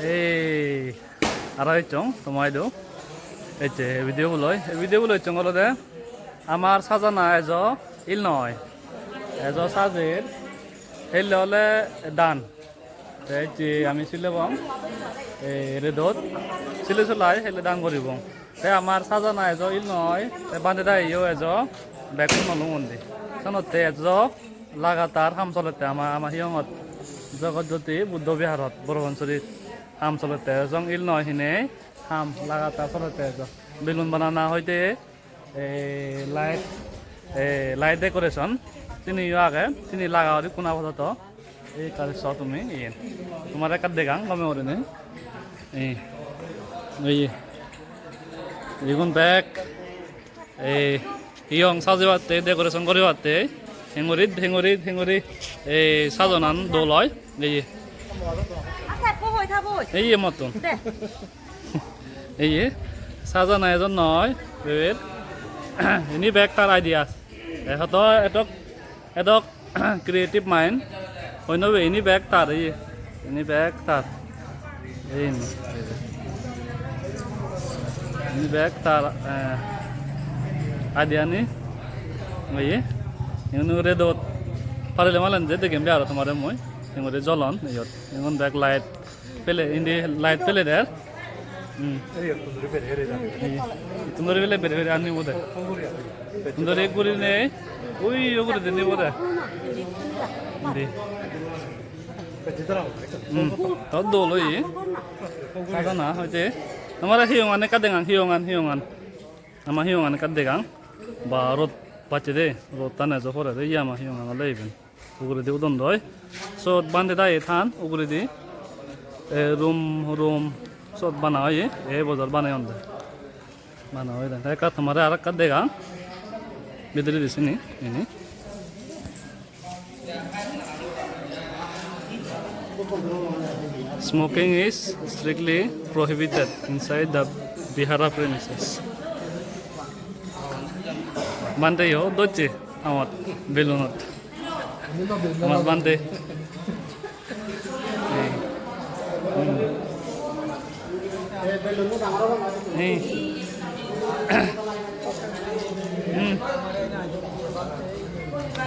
Hey, arai chong, tomai do. Eche video buloi chong olo de. Amar sajana ejo il noi. Ejo sajir. Hele ole dan. Eche ami sile bong. Redot. Sile sulai hele dan gori bong. Te amar sajana ejo il noi. Te bande da yo ejo bekun nolundi. Sanote ejo lagatar ham solete ama hiongot. Jagat Jyoti Buddha Viharot Borapansury ham solete jong il noi hine ham lagatar solete ejo. Belun banana hoite light decoration tini yo age tini laga ori kuna bota to ei kare so tumi yen tumare kat degang gome ore ne ei igun back iong sajewatte decoration koriwatte hengori sajonan doloi ei motun এই সাজানা এজন নয় বেবের ইনি bag তার ideas এত এডক creative mind হইন ইনি bag তার ইনি ব্যাগ তার ইনি ব্যাগ তার আইডিয়া নি ইউনো রেডত পারিলে মালেন যে দেখেন বিহার তোমার মই ইংরে জ্বলন ইউন ব্যাগ লাইট পেলে ইন্দি লাইট পেলে দেয় Tundori bele bere ani boda. Tundori guri ne, oi yoguri deni boda. Di. Tod dolo ye. Kada na hoje. Amara hiyongan kadengang hiyongan. Ama hiyongan kadengang. Ba rot pache de, rot tane jo hore de yama hiyongan leiben. Uguri de udon doi. So bande da ethan uguri di. Room sot bana ye bozar bana yonde bana hoy den ka tomare arak ka dega bidri disini ini smoking is strictly prohibited inside the Vihar premises bande yo doche amat belunot amat bande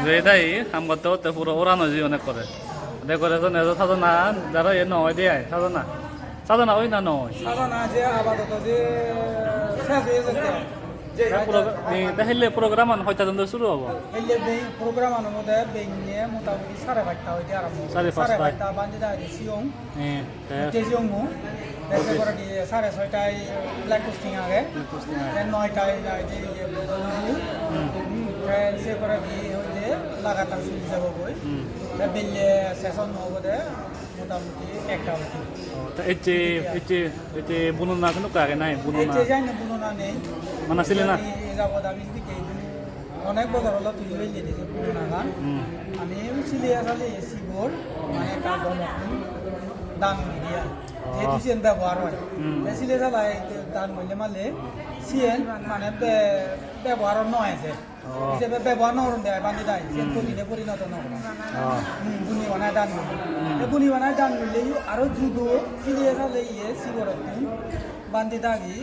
Vedai ham goto te puro orano ji onek kore decoration ejo sajana jaro e no hoy diai sajana oi na no sajana je abadoto je saje je তাহলে programme হয়তো দন্দ শুরু হবো হেলে programme মধ্যে বেঙ্গে মোটামুটি 5:30 হইতে আরম্ভ 5:30 বাজে যায় সিয়ং তেজিয়ং মু এসে করে দিয়ে 6:30টায় ব্ল্যাক পোস্টিং আগে 9টায় যায় যে এসে করে দিয়ে হইতে লাগাতার শুরু যাব কই বেলে সেশন হবে মোটামুটি একটা হইতে এতে বুনো না কোনো কাগে নাই বুনো না এতে জানি বুনো না নেই মানে ছিল না যাব দাবি দিকে অনেক বছর হলো তুই লইলে দিছে বুনো না গান আমি ছিলে আসলে Cibhor মানে কাজ দান দিয়া যে তুই ব্যবহার হয় ছিলে চালাই দান মূল্য মালে সিএন মানে ব্যবহার নয় আছে হিসেবে ব্যবহার নরম দেয় বান্ধি দেয় সে প্রতিনে পরিণত নয় বুনি বানায় দান বুনি বানায় দান মূল্য আরো যুদো ছিলে চালে Cibhor বান্ধি থাকি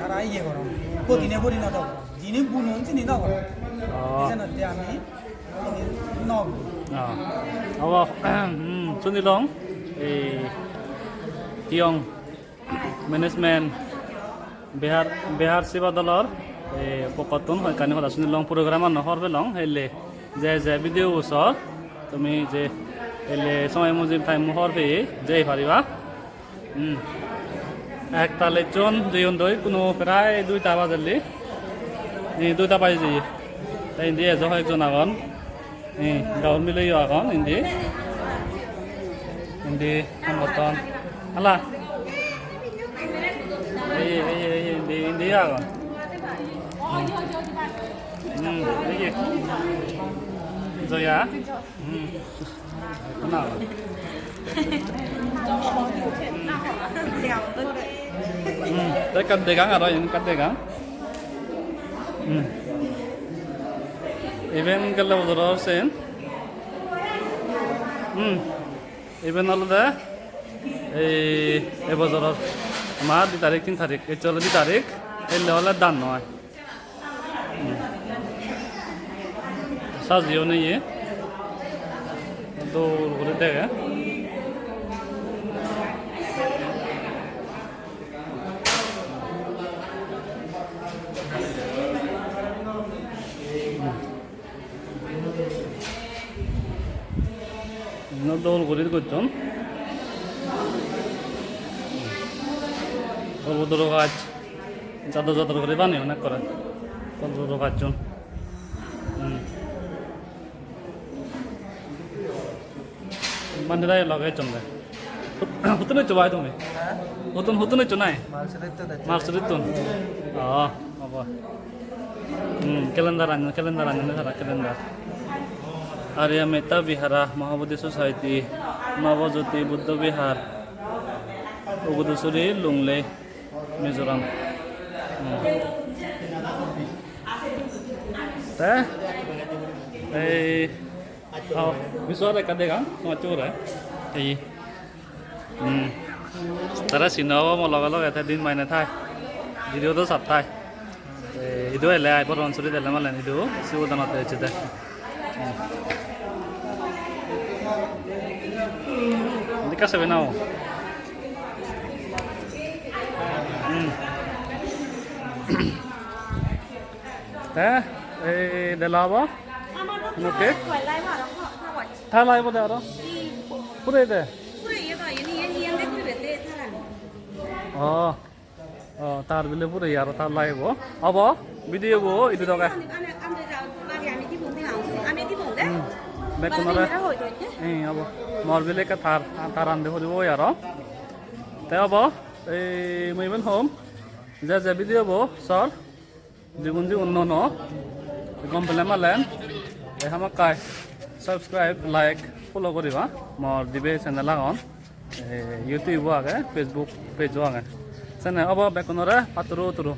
তারা করো প্রতিনে পরিণত যিনি বুনুন চিনি না করো এজন্য আমি নব আবা চুনিলং ইয়ং ম্যানেজমেন্ট বিহার সেবা দলৰ পকতন হয় কানি হলা চুনিলং প্রোগ্রাম নহর বেলং হেলে যে ভিডিও ওসর তুমি যে হেলে সময় মুজিব টাইম হর বে যেই পারিবা একতালে জন দুইজন দই কোনো প্রায় 2টা বাজলি 2টা বাজে যাই তাই ইন্দি এজন একজন আগন গাঁৱত মিলাই আগন ইন্দি সংগঠন হালা ইন্দি আগন জয়া না tới cân tê gắng ở đó những cân tê gắng event cái lâu rồi sen even হলদে এই বছরের আমার 2 তারিখ 3 তারিখ এই চলে 2 তারিখ এলে হলে দান নয় সাজিও নেই দৌড় করে দেখে দৌড় করে করছেন কলবদর গাছ চাদর চাদর করে বানি অনেক করে কলবদর গাছজন বান্ধে লাগাইছেন হুতুন হচ্ছে ভাই তুমি হুতুন হচ্ছে নাই মার্চরিতুন হব ক্যালেন্ডার আনজনে সারা ক্যালেন্ডার आर्या मेहता विहारा महाबोधि सोसाइटी नवज्योति बुद्ध विहार उगुदुसुरी लुंगले मिजोराम विश्वास का देगा चोर है तारा सिनावा म लगा लगा था दिन महीने था वीडियो तो सब था इधर ले आए बोरापानसुरी दिल्ली में लेने इधर सिवदाना ते चीज़ Hindi ka sabi na ako. Dalawa? Ano ke? Thalay ba daro? Pure de. Tar bile pure yaro thalay bo. Abo video bo itu to ka. বেকনরে আব মরবিলে কা তার আনতে হরিব ইয়ার তে আব এই মইবেন হোম যে ভিডিও বো সর জীবনজি অন্যান্য গম পেলে মালেন এ হামাক কাই সাবস্ক্রাইব লাইক ফলো করিবা মর দিবে চ্যানেল আগন ইউটিউব আগে ফেসবুক পেজ আগে চ্যানেল আব বেকনরে পাতরো